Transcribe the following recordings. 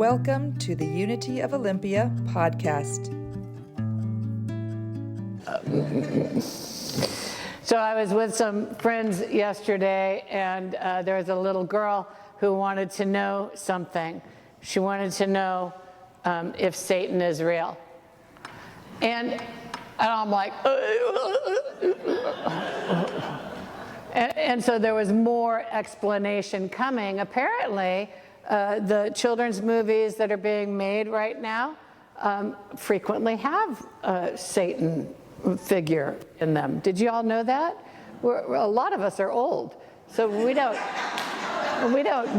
Welcome to the Unity of Olympia podcast. So I was with some friends yesterday, and there was a little girl who wanted to know something. She wanted to know if Satan is real. And I'm like, and so there was more explanation coming. Apparently, the children's movies that are being made right now frequently have a Satan figure in them. Did you all know that? A lot of us are old, so we don't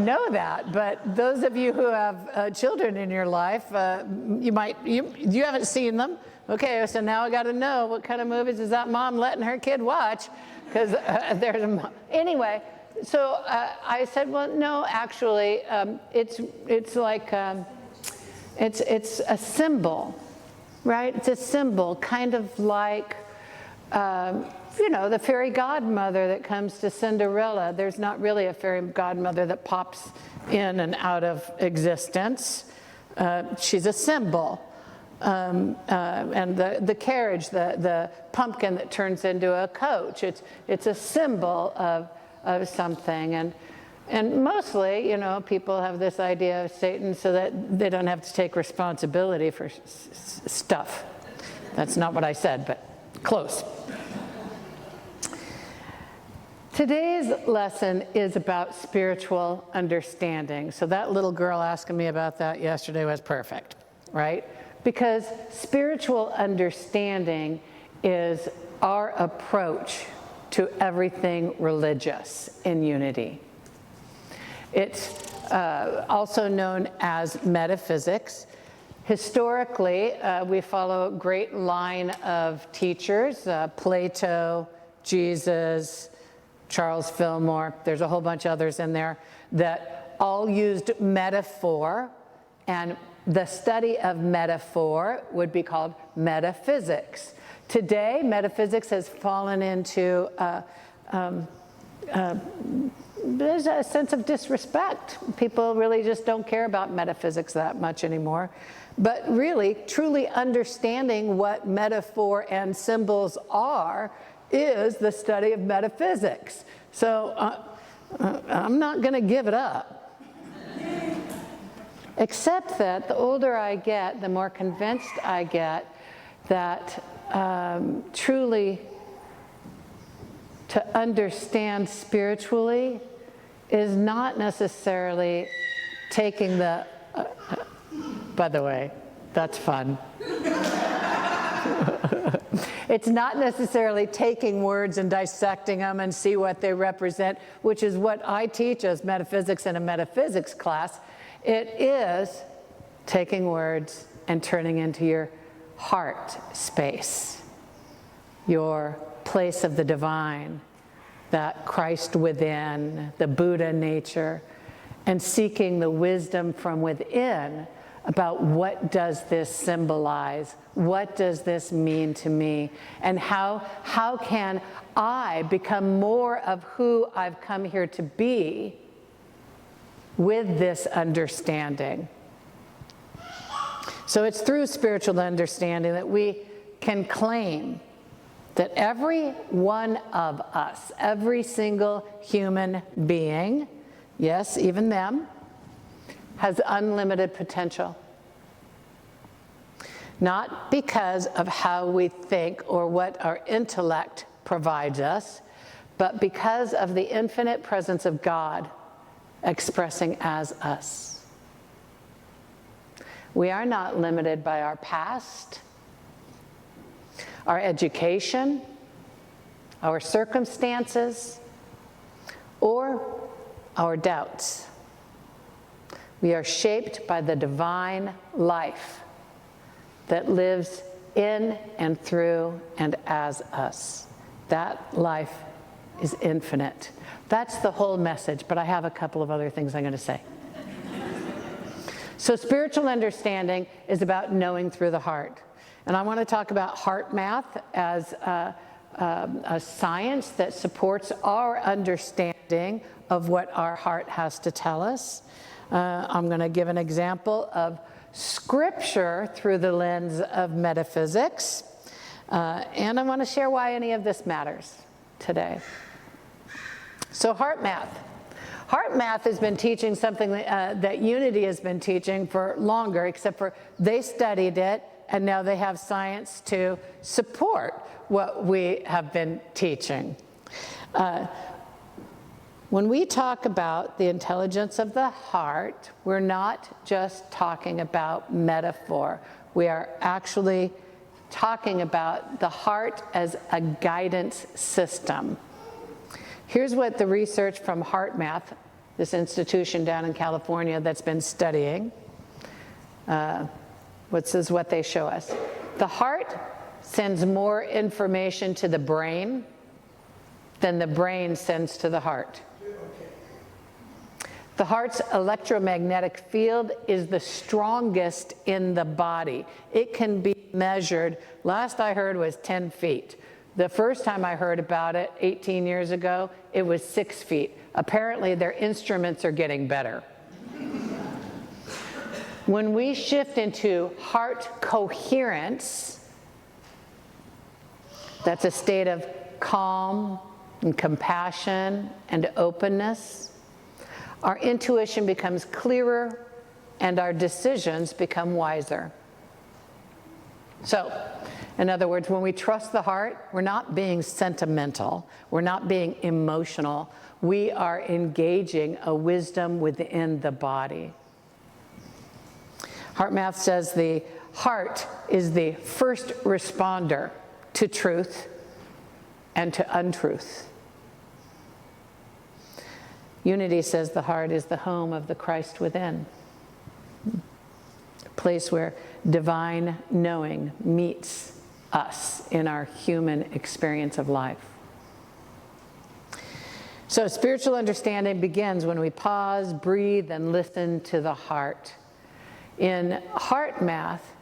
know that. But those of you who have children in your life, you haven't seen them. Okay, so now I got to know what kind of movies is that mom letting her kid watch? Because there's a anyway. So I said, well, no, actually, it's like it's a symbol, right? It's a symbol, kind of like the fairy godmother that comes to Cinderella. There's not really a fairy godmother that pops in and out of existence. She's a symbol. And the carriage, the pumpkin that turns into a coach, it's a symbol of something. And mostly, people have this idea of Satan so that they don't have to take responsibility for stuff. That's not what I said, but close. Today's lesson is about spiritual understanding. So that little girl asking me about that yesterday was perfect, right? Because spiritual understanding is our approach to everything religious in Unity. It's also known as metaphysics. Historically, we follow a great line of teachers, Plato, Jesus, Charles Fillmore. There's a whole bunch of others in there that all used metaphor, and the study of metaphor would be called metaphysics. Today, metaphysics has fallen into there's a sense of disrespect. People really just don't care about metaphysics that much anymore. But really, truly understanding what metaphor and symbols are is the study of metaphysics. So I'm not going to give it up. Except that the older I get, the more convinced I get that truly to understand spiritually is not necessarily taking the, by the way, that's fun. It's not necessarily taking words and dissecting them and see what they represent, which is what I teach as metaphysics in a metaphysics class. It is taking words and turning into your heart space, your place of the divine, that Christ within, the Buddha nature, and seeking the wisdom from within about what does this symbolize, what does this mean to me, and how can I become more of who I've come here to be with this understanding. So it's through spiritual understanding that we can claim that every one of us, every single human being, yes, even them, has unlimited potential. Not because of how we think or what our intellect provides us, but because of the infinite presence of God expressing as us. We are not limited by our past, our education, our circumstances, or our doubts. We are shaped by the divine life that lives in and through and as us. That life is infinite. That's the whole message, but I have a couple of other things I'm going to say. So spiritual understanding is about knowing through the heart. And I want to talk about heart math as a science that supports our understanding understanding of what our heart has to tell us. I'm going to give an example of Scripture through the lens of metaphysics. And I want to share why any of this matters today. So heart math. Heart math has been teaching something that Unity has been teaching for longer, except for they studied it, and now they have science to support what we have been teaching. When we talk about the intelligence of the heart, we're not just talking about metaphor. We are actually talking about the heart as a guidance system. Here's what the research from Heart Math, this institution down in California that's been studying, what they show us. The heart sends more information to the brain than the brain sends to the heart. The heart's electromagnetic field is the strongest in the body. It can be measured, last I heard was 10 feet. The first time I heard about it 18 years ago, it was 6 feet. Apparently their instruments are getting better. When we shift into heart coherence, that's a state of calm and compassion and openness. Our intuition becomes clearer and our decisions become wiser. So, in other words, when we trust the heart, we're not being sentimental, we're not being emotional, we are engaging a wisdom within the body. Heart Math says the heart is the first responder to truth and to untruth. Unity says the heart is the home of the Christ within, a place where divine knowing meets us in our human experience of life. So spiritual understanding begins when we pause, breathe, and listen to the heart. In Heart Math,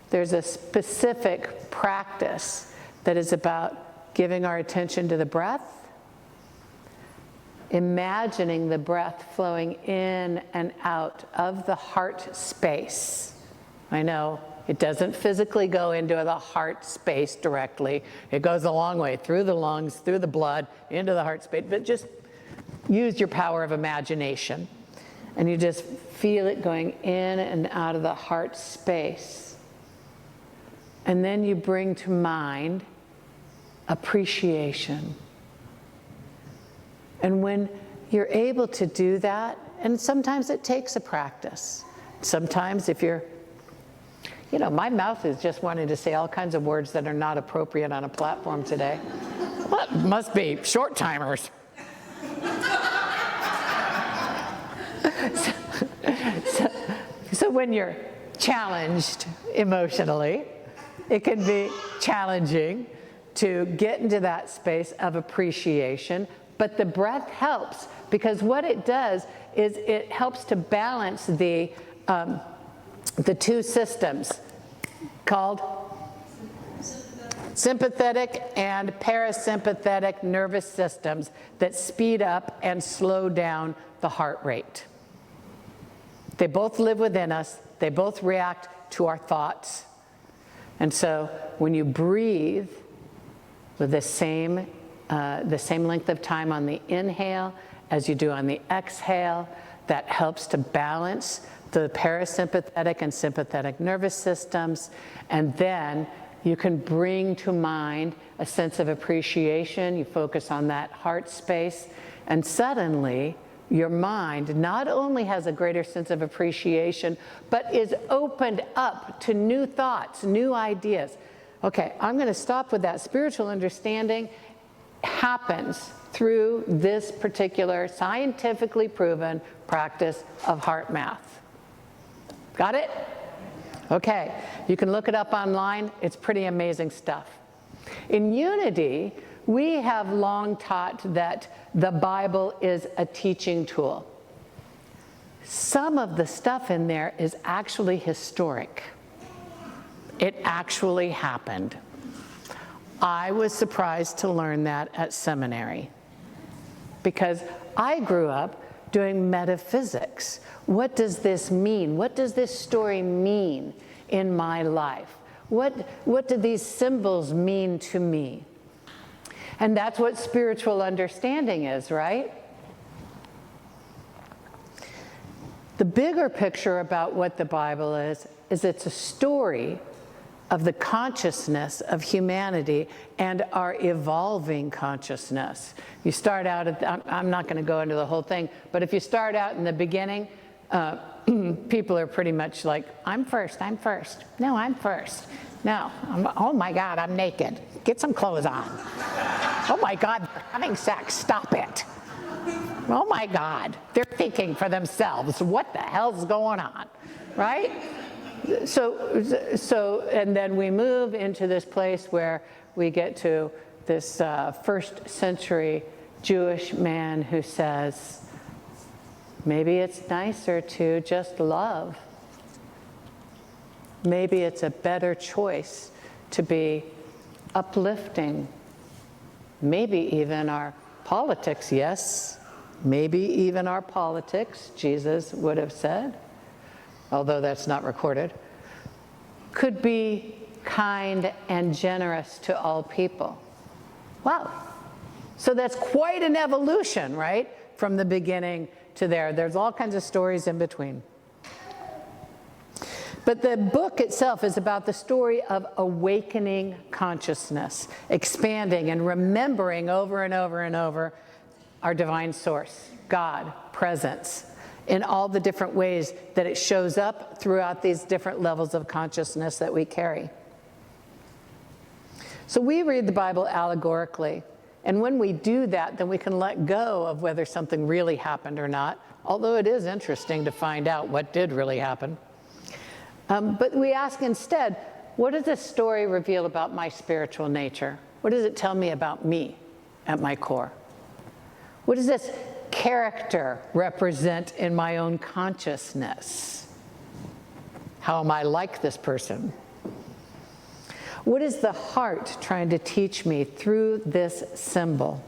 there's a specific practice that is about giving our attention to the breath, imagining the breath flowing in and out of the heart space. I know it doesn't physically go into the heart space directly. It goes a long way through the lungs, through the blood, into the heart space, but just use your power of imagination. And you just feel it going in and out of the heart space. And then you bring to mind appreciation. And when you're able to do that, and sometimes it takes a practice. Sometimes if you're, my mouth is just wanting to say all kinds of words that are not appropriate on a platform today. Well, it must be short timers. So when you're challenged emotionally, it can be challenging to get into that space of appreciation. But the breath helps, because what it does is it helps to balance the two systems called sympathetic and parasympathetic nervous systems that speed up and slow down the heart rate. They both live within us. They both react to our thoughts. And so when you breathe with the same length of time on the inhale as you do on the exhale, that helps to balance the parasympathetic and sympathetic nervous systems. And then you can bring to mind a sense of appreciation. You focus on that heart space, and suddenly your mind not only has a greater sense of appreciation, but is opened up to new thoughts, new ideas. Okay, I'm going to stop with that. Spiritual understanding happens through this particular scientifically proven practice of heart math. Got it? Okay, you can look it up online. It's pretty amazing stuff. In Unity, we have long taught that the Bible is a teaching tool. Some of the stuff in there is actually historic. It actually happened. I was surprised to learn that at seminary. because I grew up doing metaphysics. What does this mean? What does this story mean in my life? What do these symbols mean to me? And that's what spiritual understanding is, right? The bigger picture about what the Bible is it's a story of the consciousness of humanity and our evolving consciousness. You start out at, I'm not going to go into the whole thing, but if you start out in the beginning, people are pretty much like, I'm first. No, I'm first. No, oh my God, I'm naked. Get some clothes on. Oh my God, they're having sex, stop it. Oh my God, they're thinking for themselves. What the hell's going on, right? So, and then we move into this place where we get to this first century Jewish man who says, maybe it's nicer to just love. Maybe it's a better choice to be uplifting. Maybe even our politics, yes, maybe even our politics, Jesus would have said, although that's not recorded, could be kind and generous to all people. Wow. So that's quite an evolution, right? From the beginning to there. There's all kinds of stories in between. But the book itself is about the story of awakening consciousness, expanding and remembering over and over and over our divine source, God, presence, in all the different ways that it shows up throughout these different levels of consciousness that we carry. So we read the Bible allegorically, and when we do that, then we can let go of whether something really happened or not, although it is interesting to find out what did really happen. But we ask instead, what does this story reveal about my spiritual nature? What does it tell me about me at my core? What does this character represent in my own consciousness? How am I like this person? What is the heart trying to teach me through this symbol?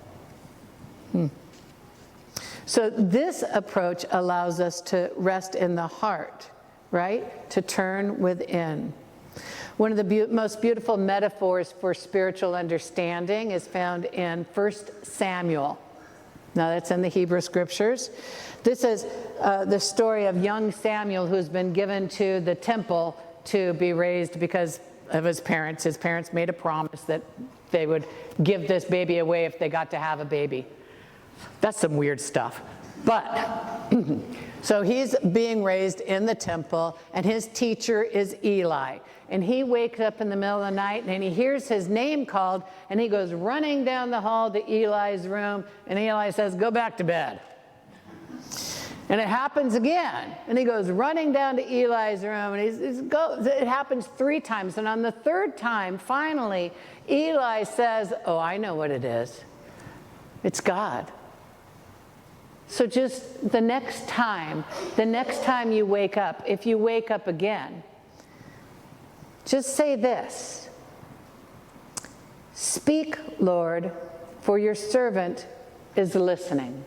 So this approach allows us to rest in the heart, right? To turn within. One of the most beautiful metaphors for spiritual understanding is found in 1 Samuel. Now that's in the Hebrew scriptures. This is the story of young Samuel who's been given to the temple to be raised because of his parents. His parents made a promise that they would give this baby away if they got to have a baby. That's some weird stuff. But, so he's being raised in the temple, and his teacher is Eli. And he wakes up in the middle of the night, and he hears his name called, and he goes running down the hall to Eli's room, and Eli says, go back to bed. And it happens again, and he goes running down to Eli's room, and it happens 3 times. And on the 3rd time, finally, Eli says, oh, I know what it is. It's God. So just the next time you wake up, if you wake up again, just say this: speak, Lord, for your servant is listening.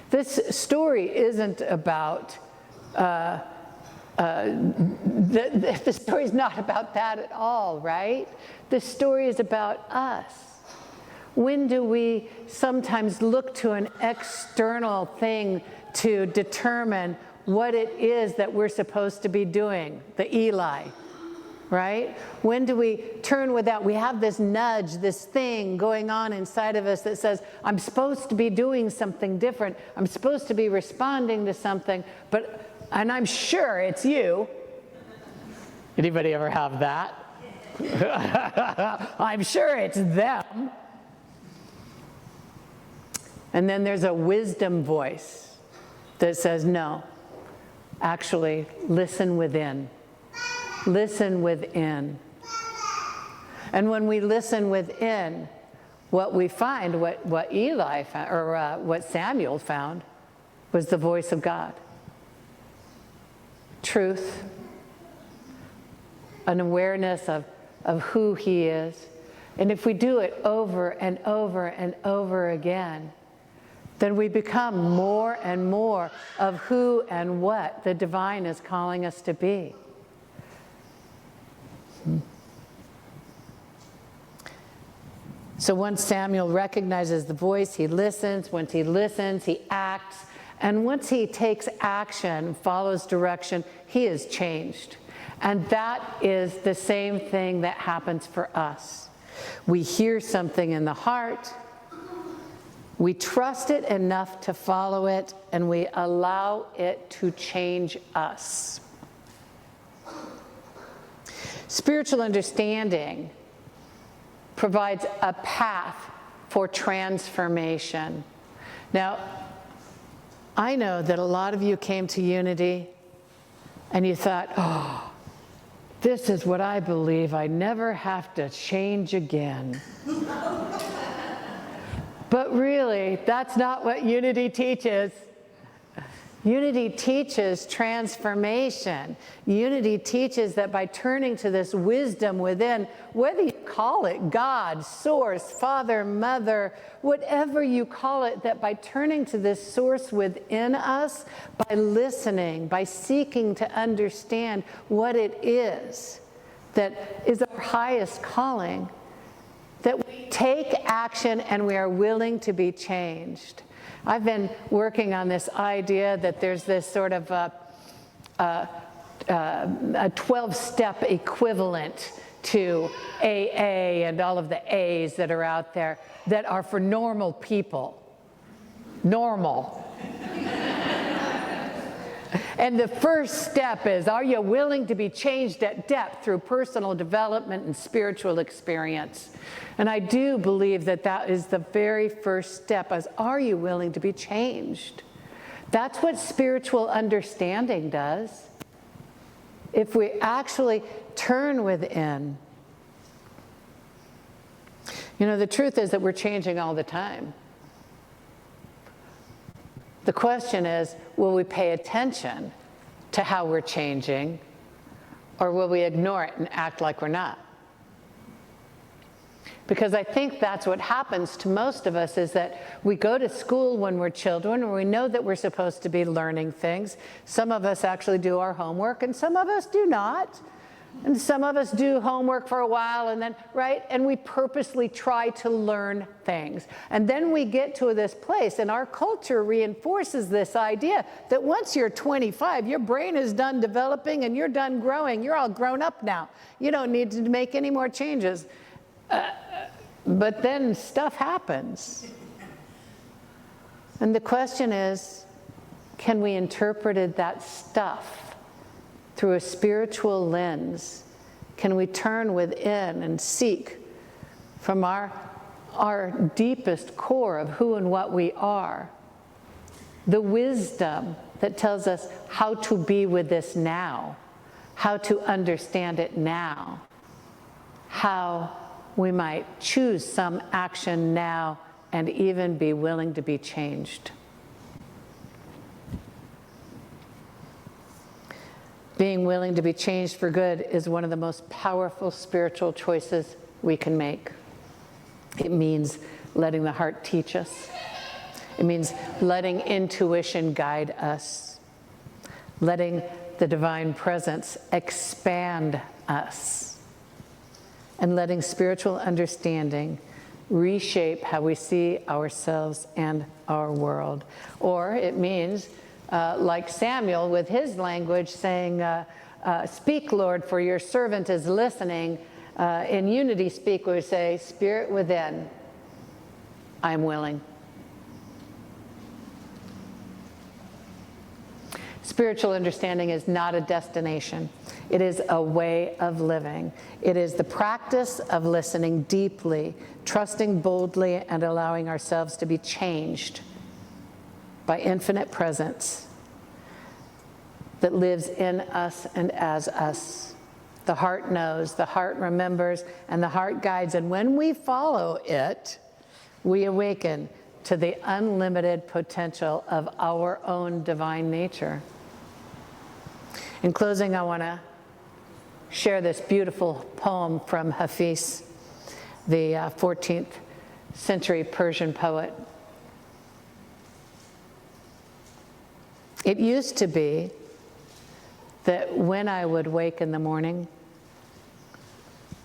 This story isn't about, the story is not about that at all, right? The story is about us. When do we sometimes look to an external thing to determine what it is that we're supposed to be doing? The Eli, right? When do we turn without? We have this nudge, this thing going on inside of us that says, I'm supposed to be doing something different. I'm supposed to be responding to something, and I'm sure it's you. Anybody ever have that? I'm sure it's them. And then there's a wisdom voice that says, no, actually, listen within. Listen within. And when we listen within, what we find, what Eli found, or what Samuel found, was the voice of God. Truth, an awareness of who he is, And if we do it over and over and over again, then we become more and more of who and what the divine is calling us to be. So once Samuel recognizes the voice, he listens. Once he listens, he acts. And once he takes action, follows direction, he is changed. And that is the same thing that happens for us. We hear something in the heart, we trust it enough to follow it, and we allow it to change us. Spiritual understanding provides a path for transformation. Now, I know that a lot of you came to Unity and you thought, oh, this is what I believe. I never have to change again. But really, that's not what Unity teaches. Unity teaches transformation. Unity teaches that by turning to this wisdom within, whether you call it God, Source, Father, Mother, whatever you call it, that by turning to this source within us, by listening, by seeking to understand what it is that is our highest calling, that we take action and we are willing to be changed. I've been working on this idea that there's this sort of a 12-step equivalent to AA and all of the A's that are out there that are for normal people. Normal. And the first step is, are you willing to be changed at depth through personal development and spiritual experience? And I do believe that that is the very first step, is are you willing to be changed? That's what spiritual understanding does. If we actually turn within. You know, the truth is that we're changing all the time. The question is, will we pay attention to how we're changing, or will we ignore it and act like we're not? Because I think that's what happens to most of us, is that we go to school when we're children, and we know that we're supposed to be learning things. Some of us actually do our homework, and some of us do not. And some of us do homework for a while, and then, right? And we purposely try to learn things. And then we get to this place, and our culture reinforces this idea that once you're 25, your brain is done developing and you're done growing. You're all grown up now. You don't need to make any more changes. But then stuff happens. And the question is, can we interpret that stuff through a spiritual lens? Can we turn within and seek from our deepest core of who and what we are, the wisdom that tells us how to be with this now, how to understand it now, how we might choose some action now and even be willing to be changed. Being willing to be changed for good is one of the most powerful spiritual choices we can make. It means letting the heart teach us. It means letting intuition guide us. Letting the divine presence expand us. And letting spiritual understanding reshape how we see ourselves and our world. Or it means, like Samuel with his language saying, speak, Lord, for your servant is listening. In Unity speak, we say, Spirit within, I'm willing. Spiritual understanding is not a destination. It is a way of living. It is the practice of listening deeply, trusting boldly, and allowing ourselves to be changed by infinite presence that lives in us and as us. The heart knows, the heart remembers, and the heart guides. And when we follow it, we awaken to the unlimited potential of our own divine nature. In closing, I want to share this beautiful poem from Hafiz the 14th century Persian poet. It used to be that when I would wake in the morning,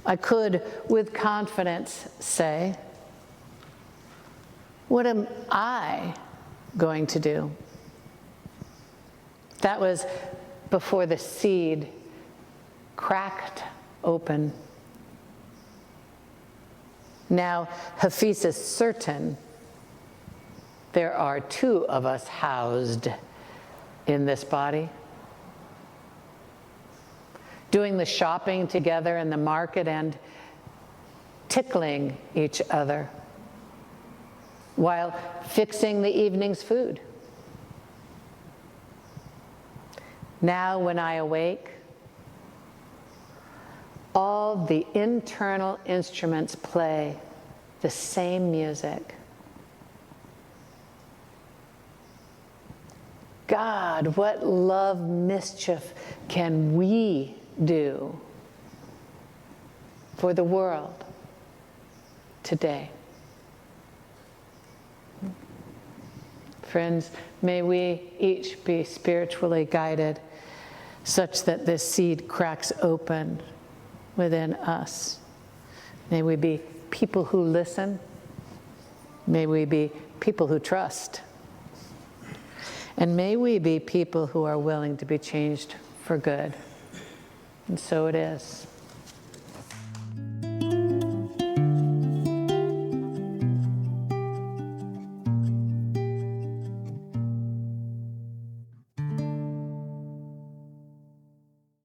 I could, with confidence, say, what am I going to do? That was before the seed cracked open. Now, Hafiz is certain there are two of us housed in this body, doing the shopping together in the market and tickling each other while fixing the evening's food. Now, when I awake, all the internal instruments play the same music. God, what love mischief can we do for the world today? Friends, may we each be spiritually guided such that this seed cracks open within us. May we be people who listen. May we be people who trust. And may we be people who are willing to be changed for good. And so it is.